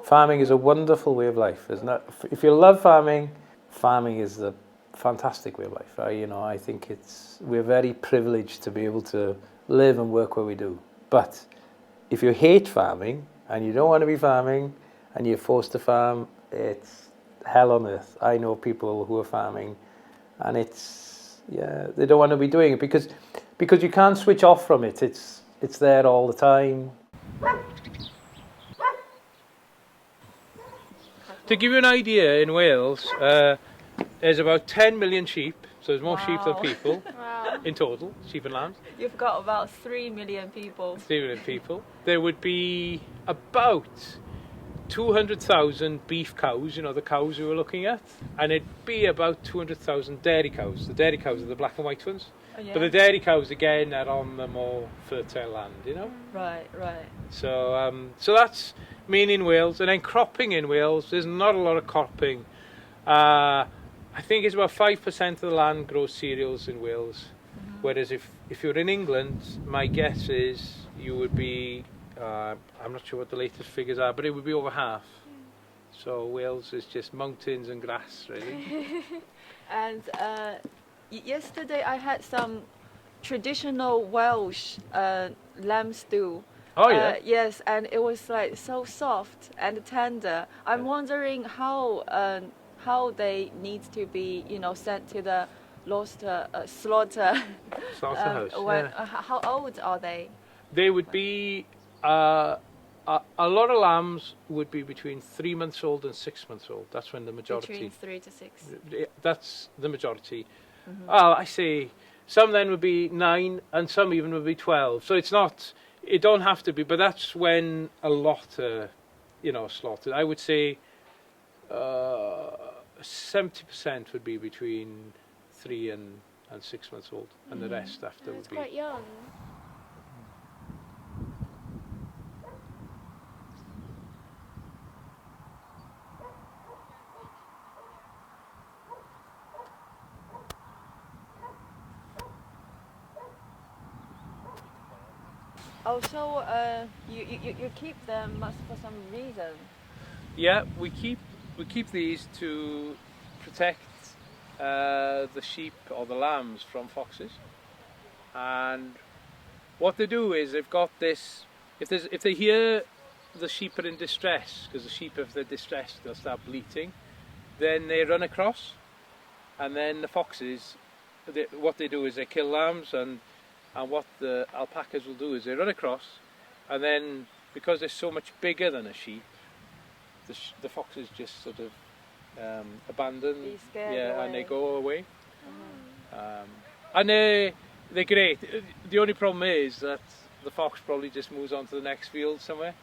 Farming is a wonderful way of life, isn't it? If you love farming, farming is a fantastic way of life. I think we're very privileged to be able to live and work where we do. But if you hate farming and you don't want to be farming and you're forced to farm, it's hell on earth. I know people who are farming and they don't want to be doing it because you can't switch off from it. It's there all the time. To give you an idea, in Wales, there's about 10 million sheep, so there's more sheep than people in total, sheep and lambs. You've got about 3 million people. 3 million people. There would be about 200,000 beef cows, the cows we were looking at, and it'd be about 200,000 dairy cows. The dairy cows are the black and white ones. Oh, yeah. But the dairy cows, again, are on the more fertile land, Right. So that's main in Wales. And then cropping in Wales, there's not a lot of cropping. I think it's about 5% of the land grows cereals in Wales. Mm-hmm. Whereas if you're in England, my guess is you would be, I'm not sure what the latest figures are, but it would be over half. So Wales is just mountains and grass, really. And yesterday I had some traditional Welsh lamb stew. Oh yeah. Yes, and it was like so soft and tender. I'm wondering how they need to be, sent to the slaughterhouse. How old are they? They would be a lot of lambs would be between 3 months old and 6 months old. That's when the majority. Between 3 to 6. That's the majority. Mm-hmm. I say some then would be 9 and some even would be 12. So it don't have to be, but that's when a lot are, slaughtered. I would say 70% would be between 3 and 6 months old, and the rest after would be. Quite young. Oh, so you keep them for some reason? Yeah, we keep these to protect the sheep or the lambs from foxes. And what they do is they've got this. If they hear the sheep are in distress, because the sheep, if they're distressed, they'll start bleating. Then they run across, and then the foxes. What they do is they kill lambs and what the alpacas will do is they run across, and then because they're so much bigger than a sheep, the foxes just sort of abandon, and they go away. And they're great. The only problem is that the fox probably just moves on to the next field somewhere.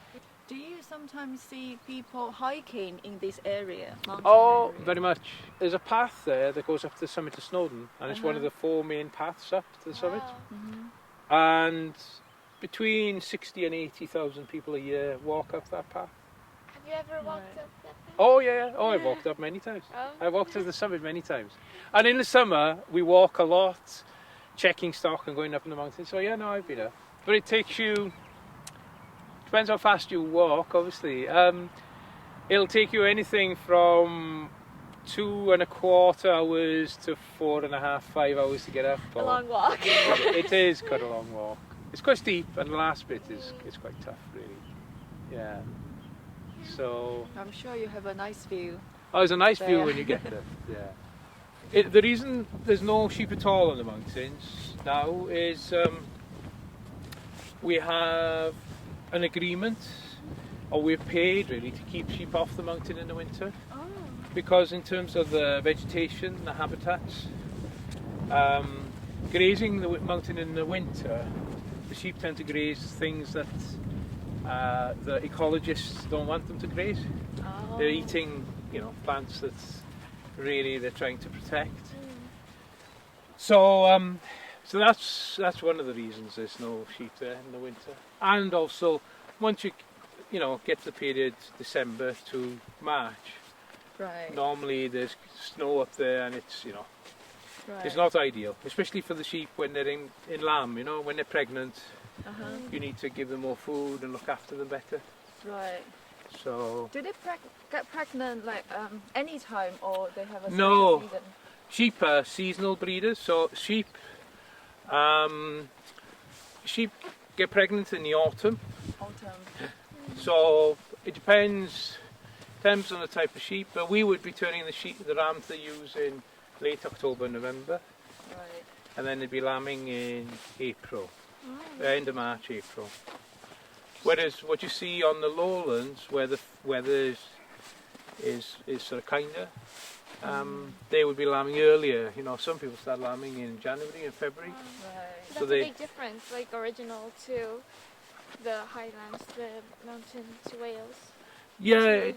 Do you sometimes see people hiking in this area? Area? Very much. There's a path there that goes up to the summit of Snowdon, and it's one of the 4 main paths up to the summit. Mm-hmm. And between 60 and 80,000 people a year walk up that path. Have you ever walked up that path? Oh yeah. I've walked up many times. I've walked to the summit many times. And in the summer, we walk a lot, checking stock and going up in the mountains. So yeah, no, I've been up. But it takes you... Depends how fast you walk, obviously. It'll take you anything from 2.25 hours to 4.5, 5 hours to get up. A long walk. It is quite a long walk. It's quite steep, and the last bit is quite tough, really. Yeah. So. I'm sure you have a nice view. Oh, there's a nice view when you get there. Yeah. The reason there's no sheep at all on the mountains now is we have an agreement, or we're paid really, to keep sheep off the mountain in the winter. Because in terms of the vegetation, the habitats, grazing the mountain in the winter, the sheep tend to graze things that the ecologists don't want them to graze. They're eating, plants that really they're trying to protect. So that's one of the reasons there's no sheep there in the winter. And also, once you get to the period December to March, right. Normally there's snow up there, and it's it's not ideal, especially for the sheep when they're in lamb. When they're pregnant, you need to give them more food and look after them better. Right. So Do they get pregnant like any time, or they have a No. special season? sheep are seasonal breeders. So sheep get pregnant in the autumn. Autumn. So it depends on the type of sheep. But we would be turning the rams they use in late October, November, Right. and then they'd be lambing in April, end of March, April. Whereas what you see on the lowlands, where the weather is sort of kinder, they would be lambing earlier. You know, some people start lambing in January and February. Right. That's So a they- big difference, like original to the highlands, the mountain to Wales. Yeah,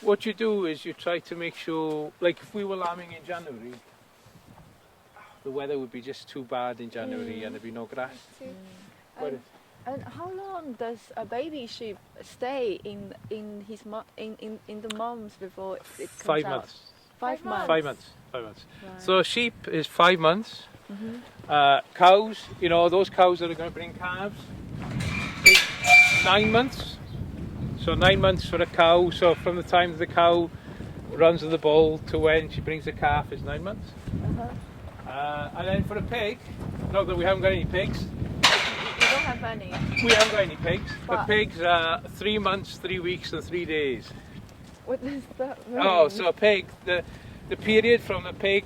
what you do is you try to make sure, like if we were lambing in January, the weather would be just too bad in January and there'd be no grass. Too. Whereas- And how long does a baby sheep stay in the mums before it comes 5 out? months. 5 months. 5 months. 5 months. Right. So sheep is 5 months. Mhm. Cows, you know, those cows that are going to bring calves, is 9 months. So 9 months for a cow. So from the time the cow runs with the bull to when she brings the calf is 9 months. And then for a pig, not that we haven't got any pigs, You don't have any. we haven't got any pigs, but But- pigs are 3 months, 3 weeks and 3 days. What does that mean? Oh, so a pig, the period from the pig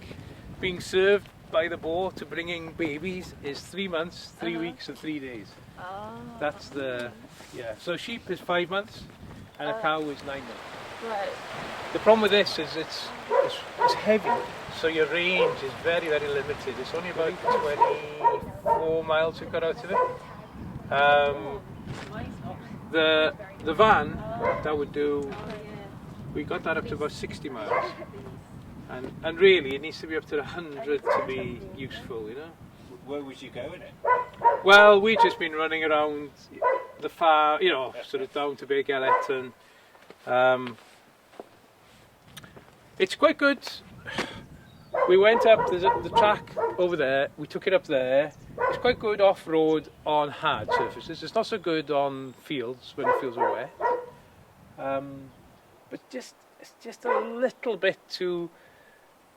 being served by the boar to bringing babies is 3 months, 3 weeks and 3 days. Ah, That's the, yeah. So sheep is 5 months and a cow is 9 months. right. The problem with this is it's heavy, so your range is very, very limited. It's only about 24 miles you've got out of it. The van, that would do, we got that up to about 60 miles. And really, it needs to be up to 100 to be useful, you know? Where would you go in it? Well, we've just been running around the far, you know, sort of down to Big Ellet, and it's quite good. We went up the track over there, we took it up there. It's quite good off-road on hard surfaces. It's not so good on fields when the fields are wet. But it's just a little bit too...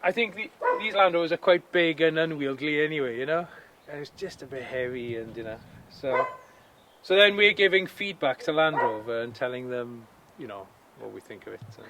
I think these Land Rovers are quite big and unwieldy anyway, you know? And it's just a bit heavy and, you know, so then we're giving feedback to Land Rover and telling them, you know, what we think of it. So.